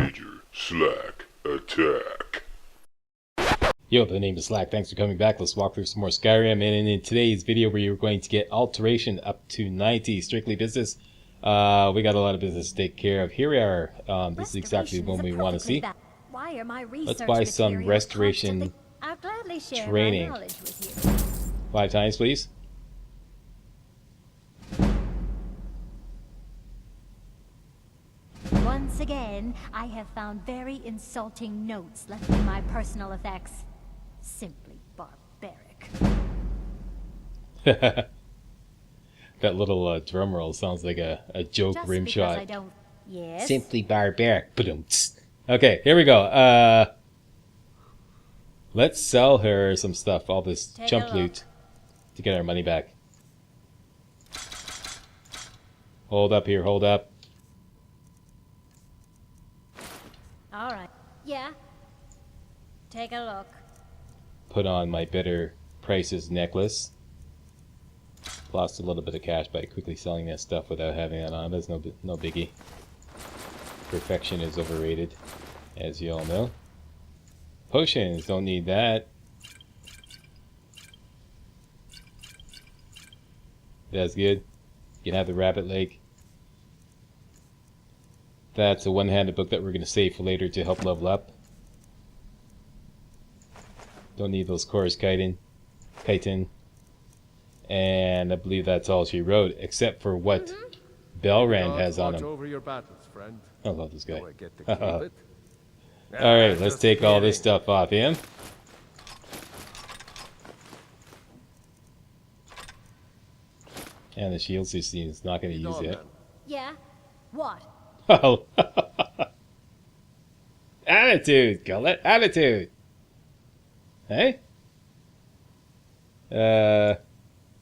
MajorSlackAttack. Yo, the name is Slack. Thanks for coming back. Let's walk through some more Skyrim. And in today's video, we are going to get Alteration up to 90. Strictly business. We got a lot of business to take care of. Here we are. This is exactly the one we want to see. Why are my Let's buy some restoration I'll gladly share training. my knowledge with you. 5 times, please. Once again, I have found very insulting notes left in my personal effects. Simply barbaric. That little drum roll sounds like a joke Just rim because shot. I don't... Yes? Simply barbaric. Okay, here we go. Let's sell her some stuff, all this Take chump a look. loot, to get our money back. Hold up here, hold up. Alright. Yeah. Take a look. Put on my better prices necklace. Lost a little bit of cash by quickly selling that stuff without having that on. That's no biggie. Perfection is overrated, as you all know. Potions, don't need that. That's good. You can have the rabbit leg. That's a one-handed book that we're going to save for later to help level up. Don't need those cores, chitin. And I believe that's all she wrote, except for what Belrand has on him. Over your battles, friend. I love this guy. Do I get to keep it? Alright, let's take all this stuff off him. And the shield system is not going to use it. Yeah? What? Oh, attitude, Gullet, attitude. Hey?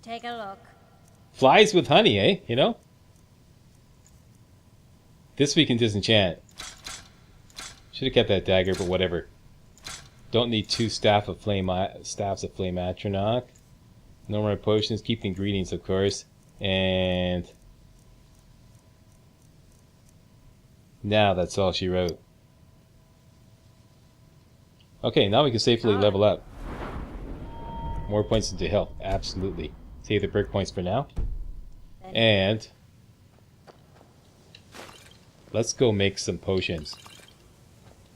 Take a look. Flies with honey, eh? You know? This we can disenchant. Should have kept that dagger, but whatever. Don't need 2 staffs of flame atronach. No more potions. Keep the ingredients, of course. And now that's all she wrote. Okay, now we can safely level up. More points into health, absolutely. Save the perk points for now. And let's go make some potions.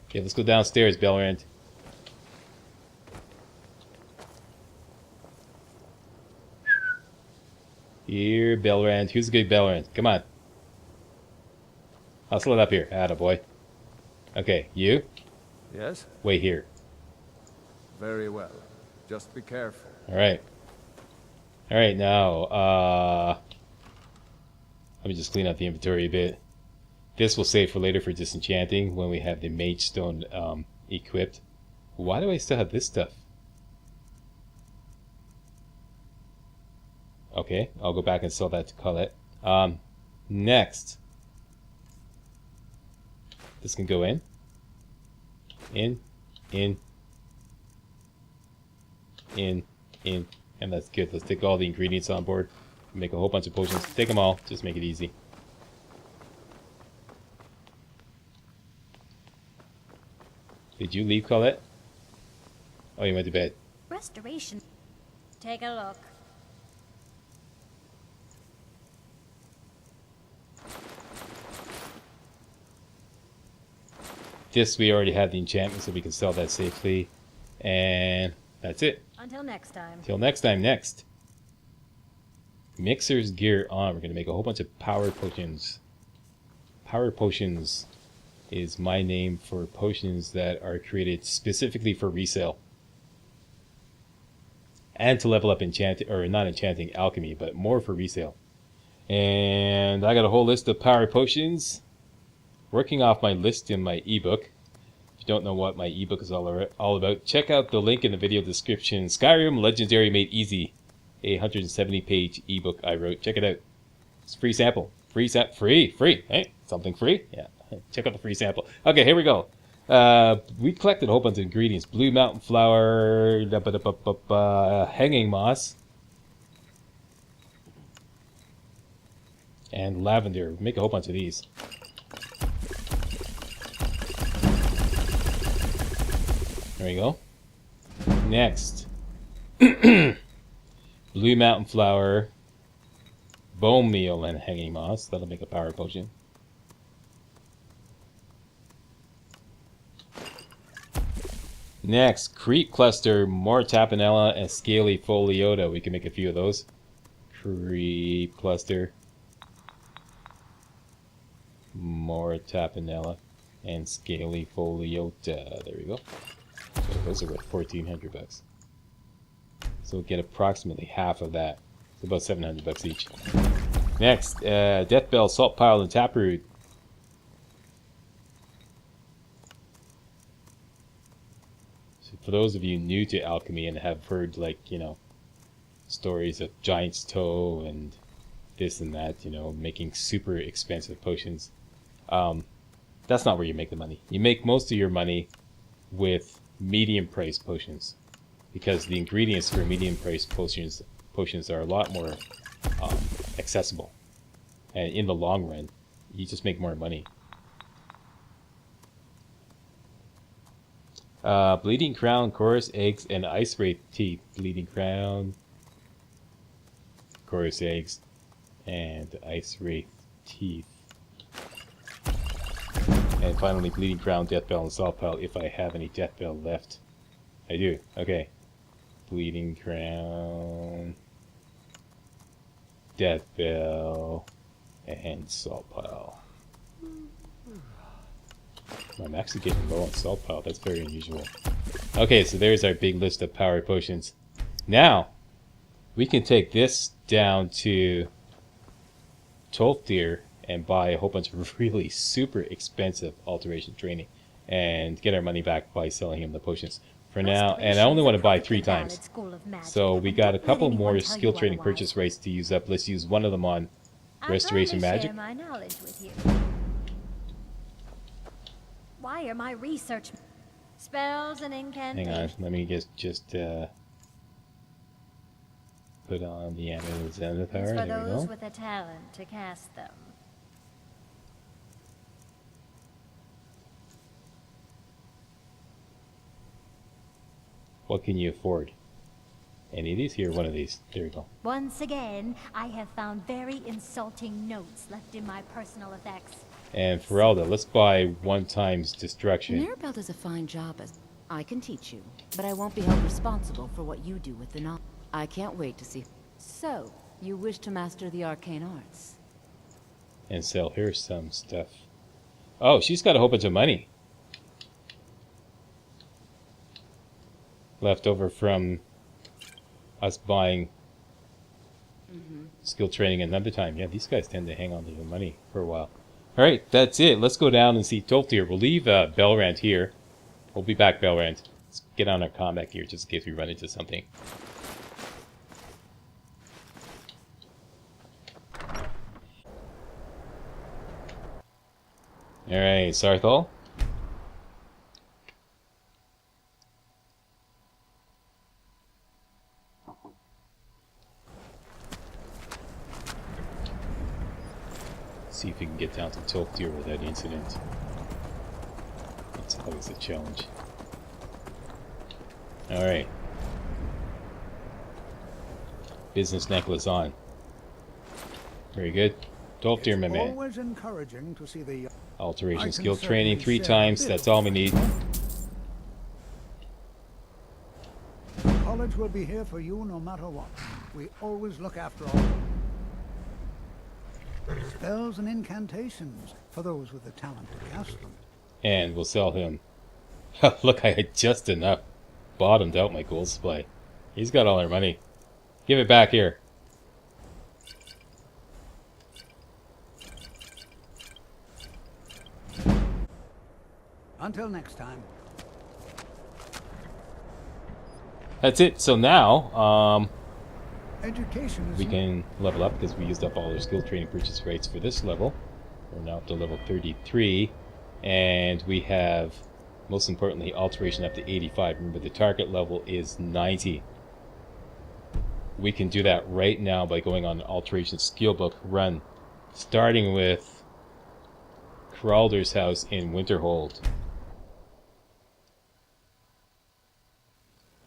Okay, let's go downstairs, Belrand. Here, Belrand. Who's a good Belrand? Come on. Hustle it up here. Attaboy. Okay, you? Yes? Wait here. Very well. Just be careful. Alright. Alright, now, let me just clean up the inventory a bit. This will save for later for disenchanting when we have the Mage Stone equipped. Why do I still have this stuff? Okay, I'll go back and sell that to Colette. Next. This can go in. In. And that's good. Let's take all the ingredients on board. Make a whole bunch of potions. Take them all. Just make it easy. Did you leave, Colette? Oh, you went to bed. Restoration. Take a look. This, we already have the enchantment, so we can sell that safely. And that's it. Until next time. Till next time, next. Mixer's gear on. We're going to make a whole bunch of power potions. Power potions is my name for potions that are created specifically for resale. And to level up enchanting, or not enchanting, alchemy, but more for resale. And I got a whole list of power potions. Working off my list in my ebook. If you don't know what my ebook is all about, check out the link in the video description. Skyrim Legendary Made Easy, a 170-page ebook I wrote. Check it out. It's a free sample. Free. Hey, something free? Yeah. Check out the free sample. Okay, here we go. We collected a whole bunch of ingredients. Blue mountain flower, hanging moss, and lavender. Make a whole bunch of these. There we go. Next. Blue Mountain Flower, Bone Meal, and Hanging Moss. That'll make a power potion. Next, Creep Cluster, more Tapanella, and Scaly Foliota. We can make a few of those. Creep Cluster, more Tapanella, and Scaly Foliota. There we go. So those are worth 1,400 bucks. So we'll get approximately half of that. It's about 700 bucks each. Next, Death Bell, Salt Pile, and Taproot. For those of you new to alchemy and have heard, like, you know, stories of Giant's Toe and this and that, you know, making super expensive potions, that's not where you make the money. You make most of your money with medium-priced potions, because the ingredients for medium-priced potions are a lot more accessible, and in the long run, you just make more money. Bleeding Crown, Chorus Eggs, and Ice Wraith Teeth. Bleeding Crown, Chorus Eggs, and Ice Wraith Teeth. And finally, Bleeding Crown, Death Bell, and Salt Pile, if I have any Death Bell left. I do. Okay. Bleeding Crown, Death Bell, and Salt Pile. I'm actually getting low on Salt Pile. That's very unusual. Okay, so there's our big list of power potions. Now, we can take this down to 12th tier and buy a whole bunch of really super expensive alteration training and get our money back by selling him the potions. For now, and I only want to buy 3 times. So we got a couple more skill training purchase rates to use up. Let's use one of them on Restoration Magic. Why are my research spells and incantations? Hang on, let me just put on the Amulet Zenithar. For There we those go. with a talent to cast them. What can you afford? Any of these? Here, one of these. There we go. Once again, I have found very insulting notes left in my personal effects. And Ferelda, let's buy 1 times Destruction. Mirabelle does a fine job as I can teach you, but I won't be held responsible for what you do with the knowledge. I can't wait to see. So, you wish to master the arcane arts? And sell her some stuff. Oh, she's got a whole bunch of money left over from us buying skill training another time. Yeah, these guys tend to hang on to the money for a while. Alright, that's it. Let's go down and see 12th tier. We'll leave Belrand here. We'll be back, Belrand. Let's get on our combat gear just in case we run into something. Alright, Sarthal. See if we can get down to 12th tier without incident. That's always a challenge. Alright. Business necklace on. Very good. 12th tier, my man. Always encouraging to see the Alteration I skill can training certainly 3 share times. this. That's all we need. college will be here for you no matter what. We always look after all. Spells and incantations for those with the talent to cast them. And we'll sell him. Look, I had just enough. Bottomed out my gold supply. He's got all our money. Give it back here. Until next time. That's it. So now, Education is we can level up because we used up all our skill training purchase rates for this level. We're now up to level 33. And we have, most importantly, alteration up to 85. Remember, the target level is 90. We can do that right now by going on an alteration skill book run, starting with Cralder's house in Winterhold.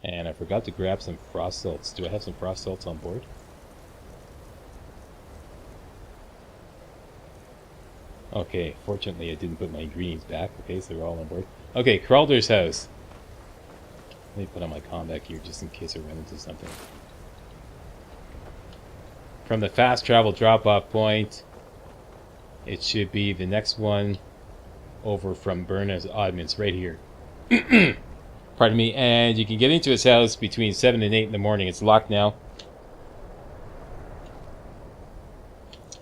And I forgot to grab some frost salts. Do I have some frost salts on board? Okay, fortunately I didn't put my ingredients back. Okay, so they're all on board. Okay, Kralder's house. Let me put on my combat gear just in case I run into something. From the fast travel drop-off point, it should be the next one over from Berna's Oddments right here. Pardon me. And you can get into his house between 7 and 8 in the morning. It's locked now.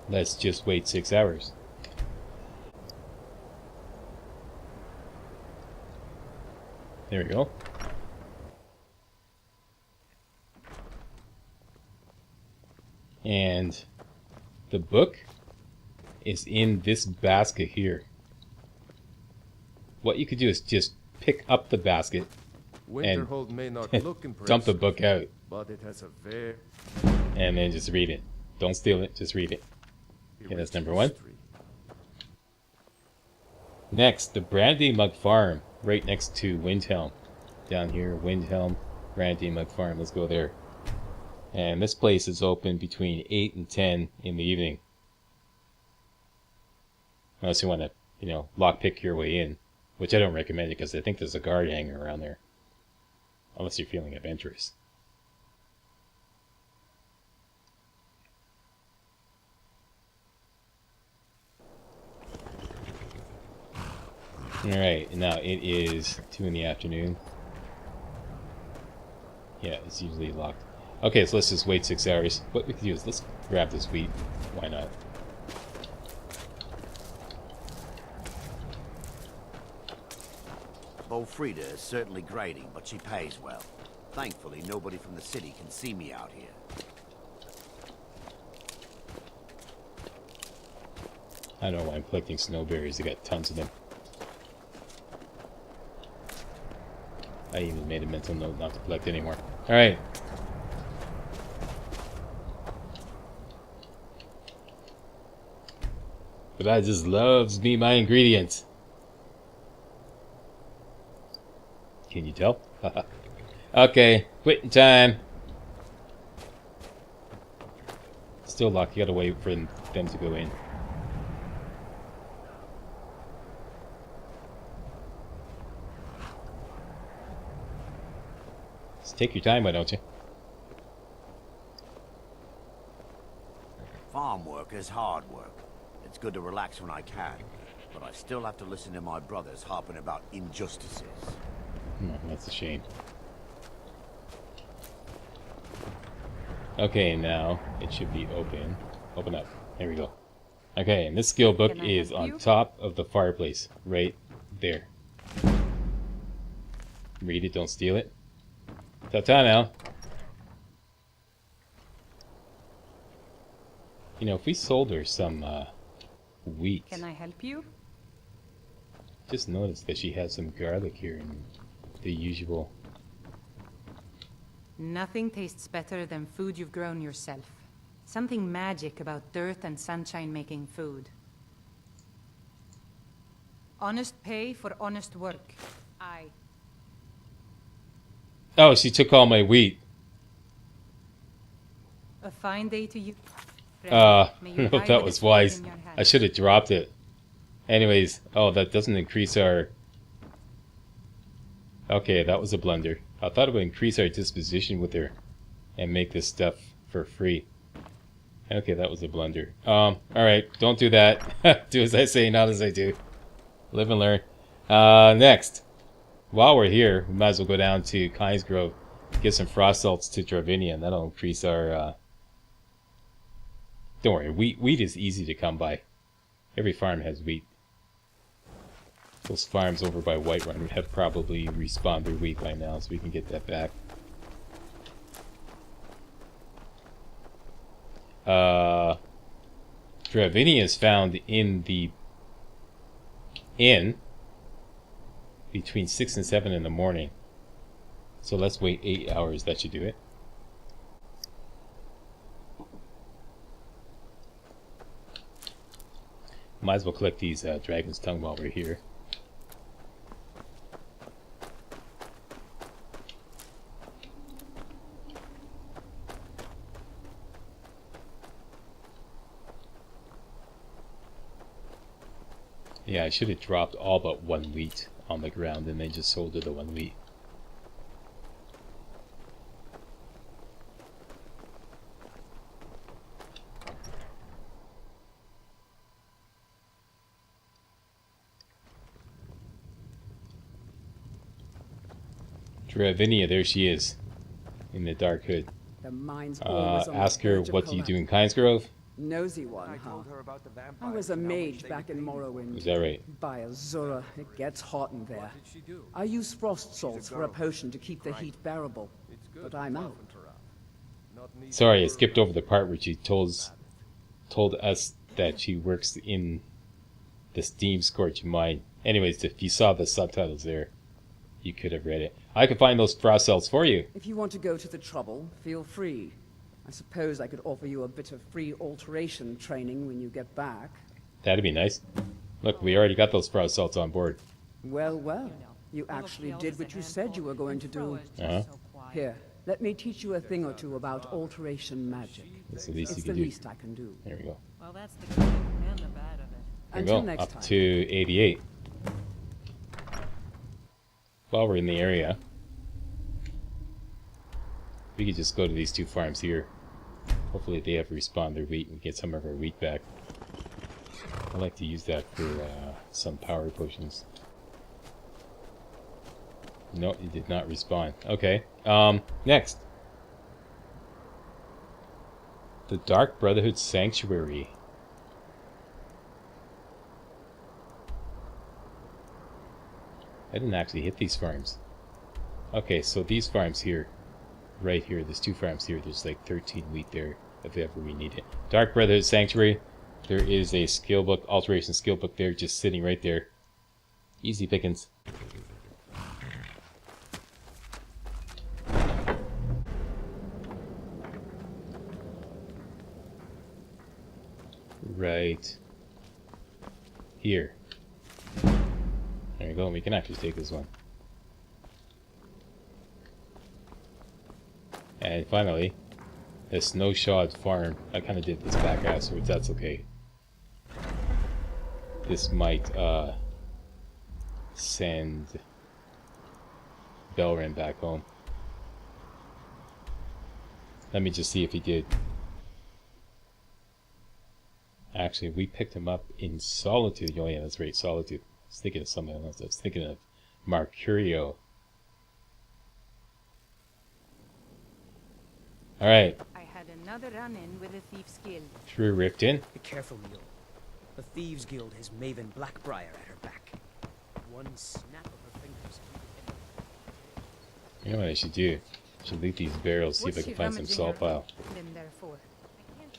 Let's just wait 6 hours. There we go. And the book is in this basket here. What you could do is just pick up the basket and Winterhold may not look impressive, dump the book out, but it has a very and then just read it. Don't steal it, just read it. Okay, that's number 1. history. Next, the Brandy Mug Farm, right next to Windhelm. Down here, Windhelm, Brandy Mug Farm. Let's go there. And this place is open between 8 and 10 in the evening. Unless you want to, you know, lockpick your way in. Which I don't recommend it because I think there's a guard hanging around there. Unless you're feeling adventurous. Alright, now it is 2 in the afternoon. Yeah, it's usually locked. Okay, so let's just wait 6 hours. What we can do is let's grab this wheat. Why not? Frida is certainly grading, but she pays well. Thankfully, nobody from the city can see me out here. I don't know why I'm collecting snowberries. I got tons of them. I even made a mental note not to collect anymore. Alright. But I just loves me my ingredients. Can you tell? Okay, quitting time. Still locked. You gotta wait for them to go in. Just take your time, why don't you? Farm work is hard work. It's good to relax when I can, but I still have to listen to my brothers harping about injustices. That's a shame. Okay, now it should be open. Open up. There we go. Okay, and this skill book is on top of the fireplace. Right there. Read it, don't steal it. Ta-ta now. You know, if we sold her some wheat. Can I help you? Just noticed that she has some garlic here and the usual. Nothing tastes better than food you've grown yourself. Something magic about dirt and sunshine making food. Honest pay for honest work. Oh, she took all my wheat. A fine day to you. I May you don't know if die that with was a sword wise. in your hand. I should have dropped it. Anyways, oh, that doesn't increase our... Okay, that was a blunder. I thought it would increase our disposition with her and make this stuff for free. Okay, that was a blunder. Alright, don't do that. Do as I say, not as I do. Live and learn. Next. While we're here, we might as well go down to Kynes Grove, get some frost salts to Dravinia, and that'll increase our... Don't worry, wheat is easy to come by. Every farm has wheat. Those farms over by Whiterun have probably respawned their wheat by now, so we can get that back. Dravinia is found in the inn between 6 and 7 in the morning. So let's wait 8 hours, that should do it. Might as well collect these Dragon's Tongue while we're here. Yeah, I should have dropped all but 1 wheat on the ground and then just sold it the 1 wheat. Dravinia, there she is, in the dark hood. The mine's always on the Ask her, verge of what do you do collapse. in Kynesgrove? Nosy one, huh? I was a mage back in Morrowind. Is that right? By Azura, it gets hot in there. I use frost salts for a potion to keep the heat bearable, but I'm out. Sorry, I skipped over the part where she told us that she works in the steam scorching mine. Anyways, if you saw the subtitles there, you could have read it. I could find those frost cells for you. If you want to go to the trouble, feel free. I suppose I could offer you a bit of free alteration training when you get back. That'd be nice. Look, we already got those frost cells on board. Well, well. You actually did what you said you were going to do. Uh-huh. Here, let me teach you a thing or two about alteration magic. That's the least It's you the can do. least I can do. There we go. Well, that's the good and the bad of it. There we Until go. next Up time. to 88. While we're in the area, we could just go to these 2 farms here. Hopefully they have respawned their wheat and get some of our wheat back. I like to use that for some power potions. No, it did not respawn. Okay. Next. The Dark Brotherhood Sanctuary. I didn't actually hit these farms. Okay, so these farms here, right here, there's 2 farms here, there's like 13 wheat there, if ever we need it. Dark Brotherhood Sanctuary, there is a skill book, Alteration skill book there, just sitting right there. Easy pickings. Right here. There you go, we can actually take this one. And finally, the Snowshod Farm. I kind of did this back afterwards, that's okay. This might send Belrin back home. Let me just see if he did. Actually, we picked him up in Solitude. Oh yeah, that's right, Solitude. I was thinking of something else. I was thinking of Mercurio. Alright. I had another run-in with a thief's guild. Through Rift in. Be careful, Mule. The Thieves Guild has Maven Blackbriar at her back. One snap of her fingers. You know what I should do? I should loot these barrels, see if I can find some salt pile.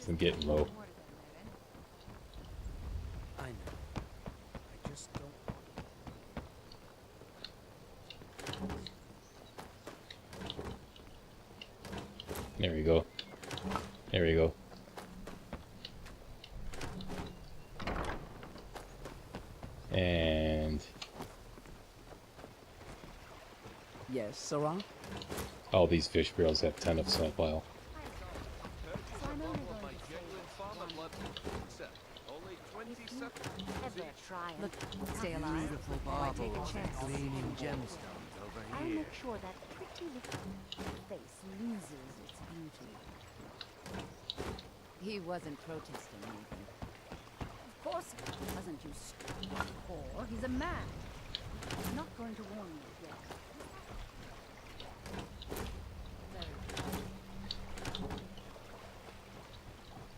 I'm getting low. I know. I just don't. There we go. There we go. And Yes, Sarah? all these fish barrels have a ton of salt pile. Look, stay alive. Why take a chance? Gleaming gemstones over I'll here. make sure that pretty little face loses its beauty. He wasn't protesting anything. Of course it wasn't, you stupid whore. He's a man. I'm not going to warn you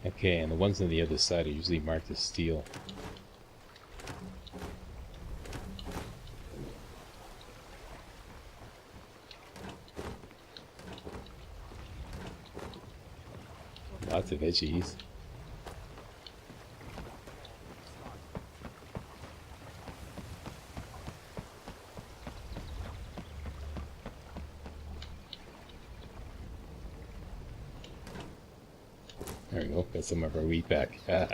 yet. Okay, and the ones on the other side are usually marked as steel. Lots of veggies. There we go, got some of our wheat back. Maurice,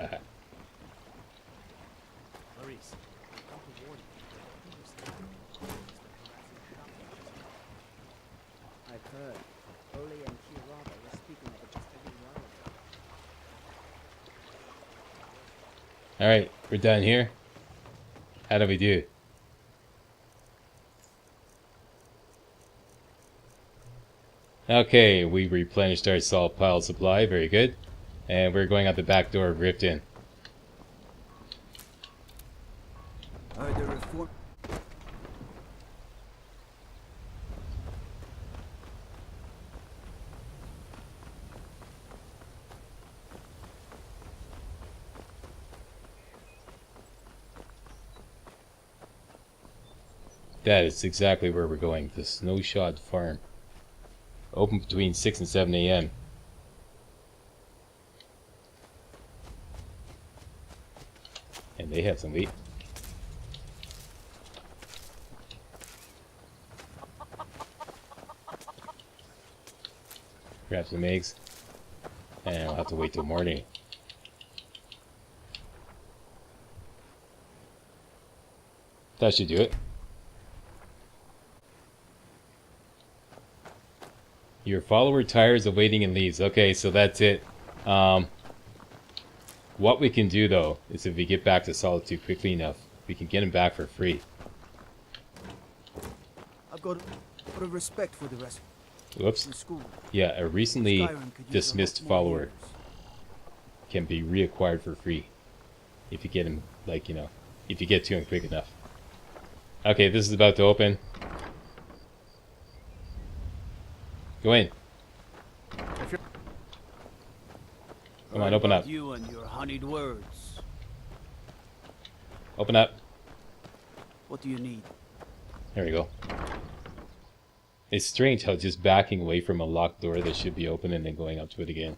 I've got to warn you. I've heard. Oli and Kiraba were speaking of it just a little while ago. Alright, we're done here. How do we do? Okay, we replenished our salt pile supply. Very good. And we're going out the back door of Riften. That is exactly where we're going. The Snowshot Farm. Open between 6 and 7 a.m. And they have some wheat. Grab some eggs. And I'll have to wait till morning. That should do it. Your follower tires of waiting and leaves. Okay, so that's it. What we can do though is if we get back to Solitude quickly enough, we can get him back for free. I've got a respect for the rest. Whoops. Yeah, a recently dismissed follower can be reacquired for free if you get him, like, you know, if you get to him quick enough. Okay, this is about to open. Go in. Come on, open up. You and your honeyed words. Open up. What do you need? There we go. It's strange how just backing away from a locked door that should be open and then going up to it again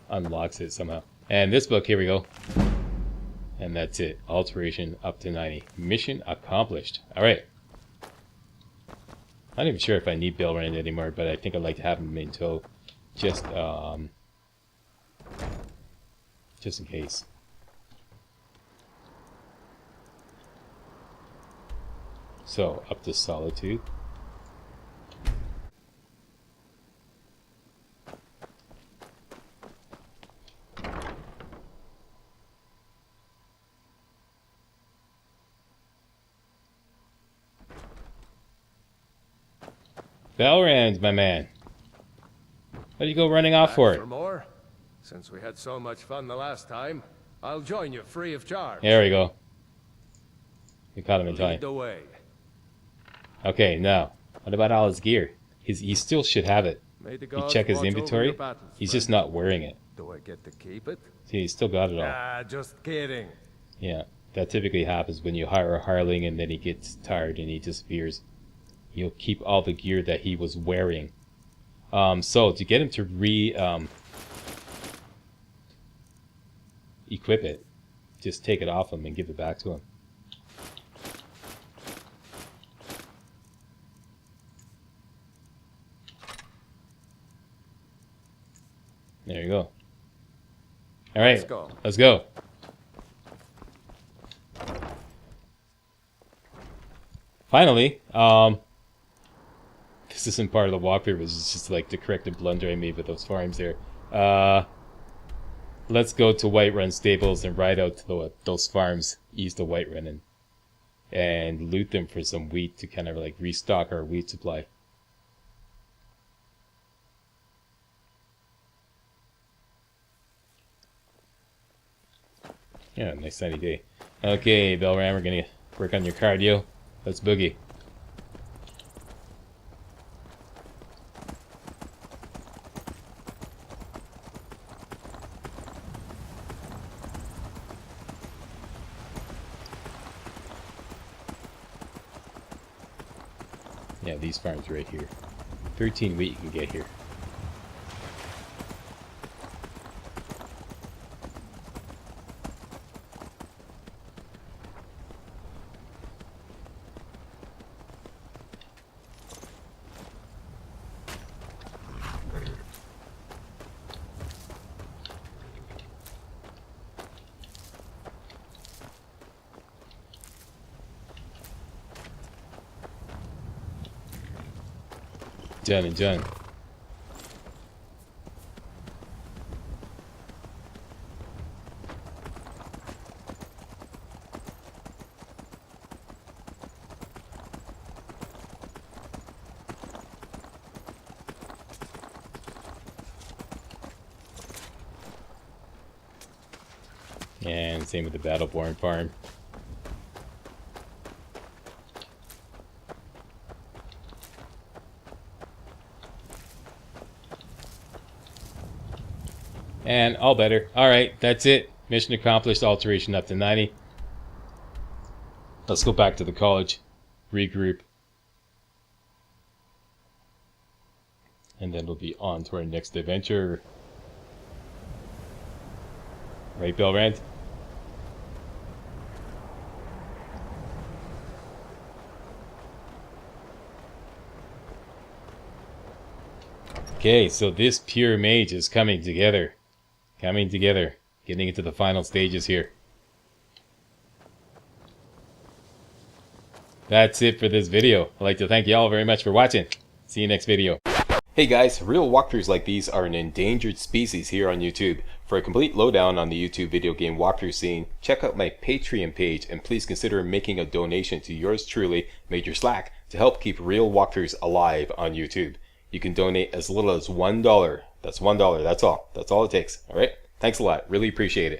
unlocks it somehow. And this book, here we go. And that's it. Alteration up to 90. Mission accomplished. Alright. I'm not even sure if I need Belrand anymore, but I think I'd like to have him in tow. Just in case. So, up to Solitude. Belrand, my man. What do you go running off for? For more? Since we had so much fun the last time, I'll join you free of charge. There we go. We caught him in time. Lead the way. Okay, now, what about all his gear? He still should have it. You check his inventory, he's just not wearing it. Do I get to keep it? See, he's still got it all. Ah, just kidding. Yeah, that typically happens when you hire a hireling and then he gets tired and he disappears. You'll keep all the gear that he was wearing. So, to get him to equip it, just take it off him and give it back to him. There you go. Alright, let's go. Finally, this isn't part of the walkthrough, it's just like the corrective blunder I made with those farms there. Let's go to Whiterun Stables and ride out to those farms east of Whiterun and loot them for some wheat to kind of like restock our wheat supply. Yeah, nice sunny day. Okay, Belram, we're gonna work on your cardio. Let's boogie. Yeah, these farms right here. 13 wheat you can get here. Done and done. And same with the Battleborn farm. And all better. Alright, that's it. Mission accomplished, alteration up to 90. Let's go back to the college. Regroup. And then we'll be on to our next adventure. Right, Belrand? Okay, so this pure mage is coming together. Getting into the final stages here. That's it for this video. I'd like to thank you all very much for watching. See you next video. Hey guys, real walkthroughs like these are an endangered species here on YouTube. For a complete lowdown on the YouTube video game walkthrough scene, check out my Patreon page and please consider making a donation to yours truly, Major Slack, to help keep real walkthroughs alive on YouTube. You can donate as little as $1. That's $1, that's all. That's all it takes, alright? Thanks a lot, really appreciate it.